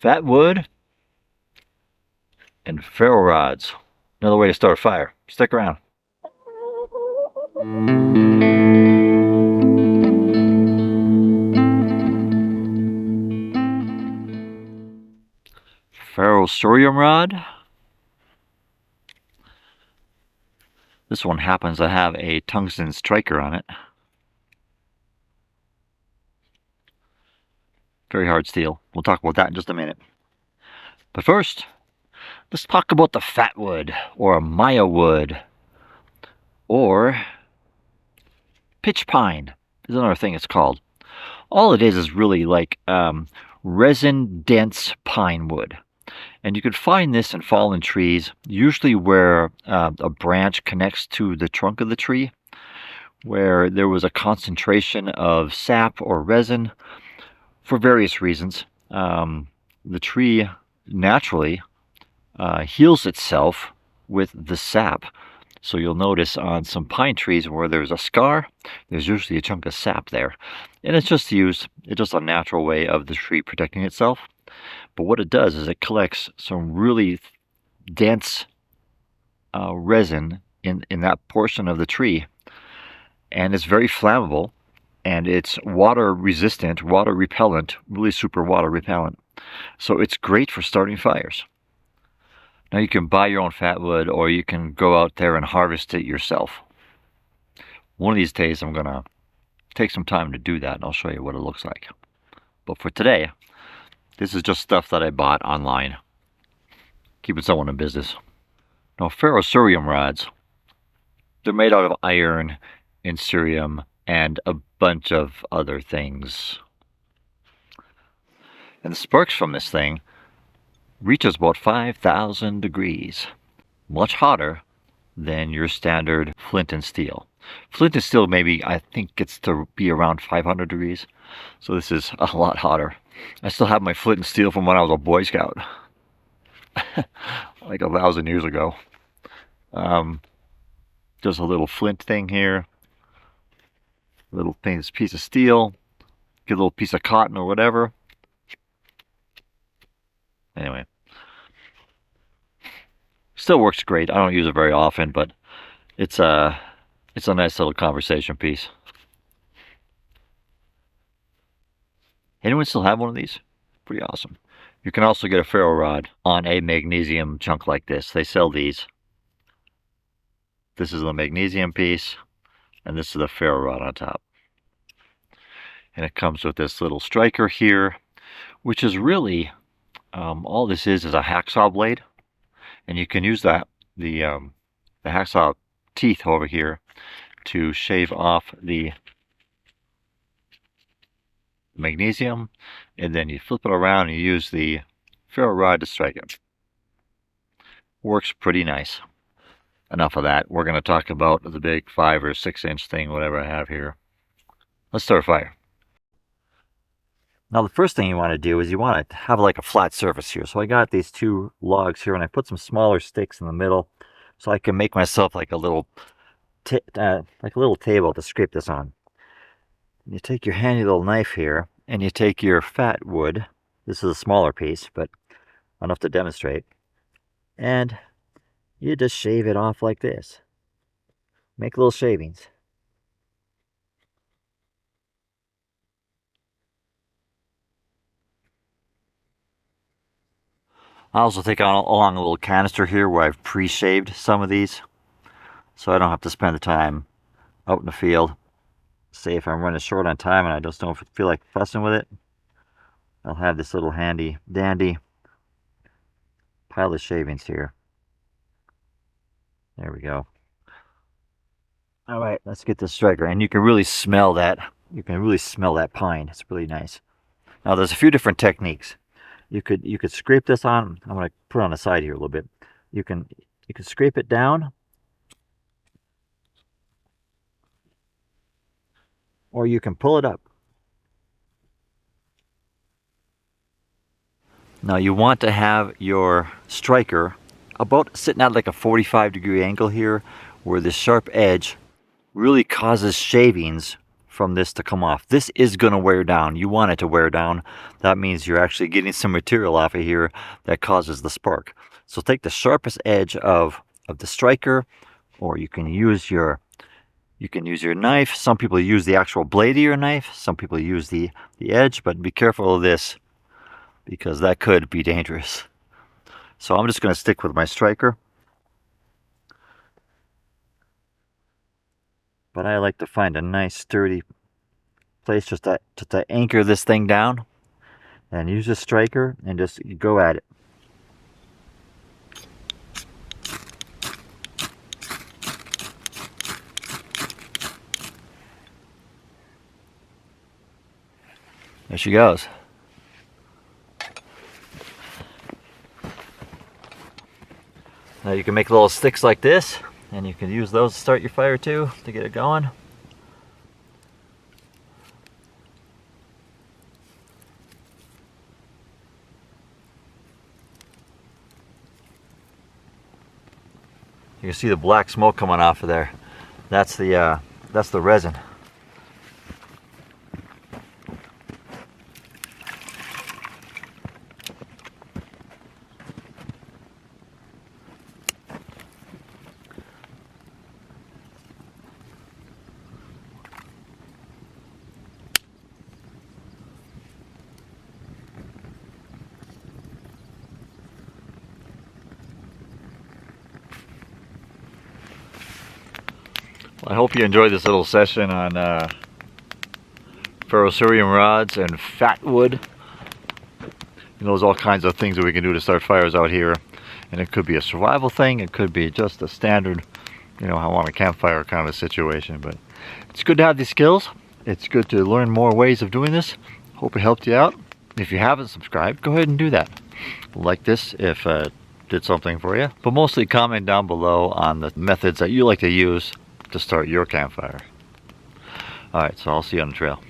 fat wood, and ferro rods. Another way to start a fire. Stick around. Ferrocerium rod. This one happens to have a tungsten striker on it. Very hard steel. We'll talk about that in just a minute. But first, let's talk about the fat wood, or a Maya wood, or pitch pine is another thing it's called. All it is really like resin-dense pine wood. And you can find this in fallen trees, usually where a branch connects to the trunk of the tree, where there was a concentration of sap or resin for various reasons. The tree naturally heals itself with the sap. So you'll notice on some pine trees where there's a scar, there's usually a chunk of sap there. And it's just a natural way of the tree protecting itself. But what it does is it collects some really dense resin in that portion of the tree. And it's very flammable, and it's water resistant, water repellent, really super water repellent. So it's great for starting fires. Now you can buy your own fat wood, or you can go out there and harvest it yourself. One of these days I'm going to take some time to do that, and I'll show you what it looks like. But for today, this is just stuff that I bought online. Keeping someone in business. Now, ferrocerium rods, they're made out of iron and cerium and a bunch of other things. And the sparks from this thing reaches about 5,000 degrees. Much hotter than your standard flint and steel. Flint and steel maybe, I think, gets to be around 500 degrees. So this is a lot hotter. I still have my flint and steel from when I was a Boy Scout. Like 1,000 years ago. Just a little flint thing here. A little piece of steel. Get a little piece of cotton or whatever. Anyway. Still works great. I don't use it very often, but it's a nice little conversation piece. Anyone still have one of these? Pretty awesome. You can also get a ferro rod on a magnesium chunk like this. They sell these. This is the magnesium piece, and this is the ferro rod on top. And it comes with this little striker here, which is really, all this is a hacksaw blade. And you can use the hacksaw teeth over here to shave off the magnesium, and then you flip it around and you use the ferro rod to strike it. Works pretty nice. Enough of that. We're going to talk about the big 5 or 6 inch thing, whatever I have here. Let's start a fire. Now the first thing you want to do is you want to have like a flat surface here. So I got these 2 logs here, and I put some smaller sticks in the middle so I can make myself like a little table to scrape this on. You take your handy little knife here, and you take your fat wood. This is a smaller piece, but enough to demonstrate. And you just shave it off like this. Make little shavings. I also take along a little canister here where I've pre-shaved some of these, so I don't have to spend the time out in the field. Say if I'm running short on time and I just don't feel like fussing with it, I'll have this little handy dandy pile of shavings here. There we go. All right, let's get this striker, and you can really smell that. You can really smell that pine. It's really nice. Now there's a few different techniques. You could scrape this on. I'm going to put it on the side here a little bit. You can scrape it down, or you can pull it up. Now you want to have your striker about sitting at like a 45-degree angle here, where the sharp edge really causes shavings from this to come off. This is going to wear down. You want it to wear down. That means you're actually getting some material off of here that causes the spark. So take the sharpest edge of the striker, or you can use your knife. Some people use the actual blade of your knife. Some people use the edge, but be careful of this because that could be dangerous. So I'm just going to stick with my striker. But I like to find a nice sturdy place just to anchor this thing down, and use a striker and just go at it. There she goes. Now you can make little sticks like this, and you can use those to start your fire too, to get it going. You can see the black smoke coming off of there. That's the resin. I hope you enjoyed this little session on Ferrocerium rods and fat wood. You know, there's all kinds of things that we can do to start fires out here. And it could be a survival thing. It could be just a standard, you know, I want a campfire kind of a situation. But it's good to have these skills. It's good to learn more ways of doing this. Hope it helped you out. If you haven't subscribed, go ahead and do that. Like this if it did something for you. But mostly comment down below on the methods that you like to use to start your campfire. Alright, so I'll see you on the trail.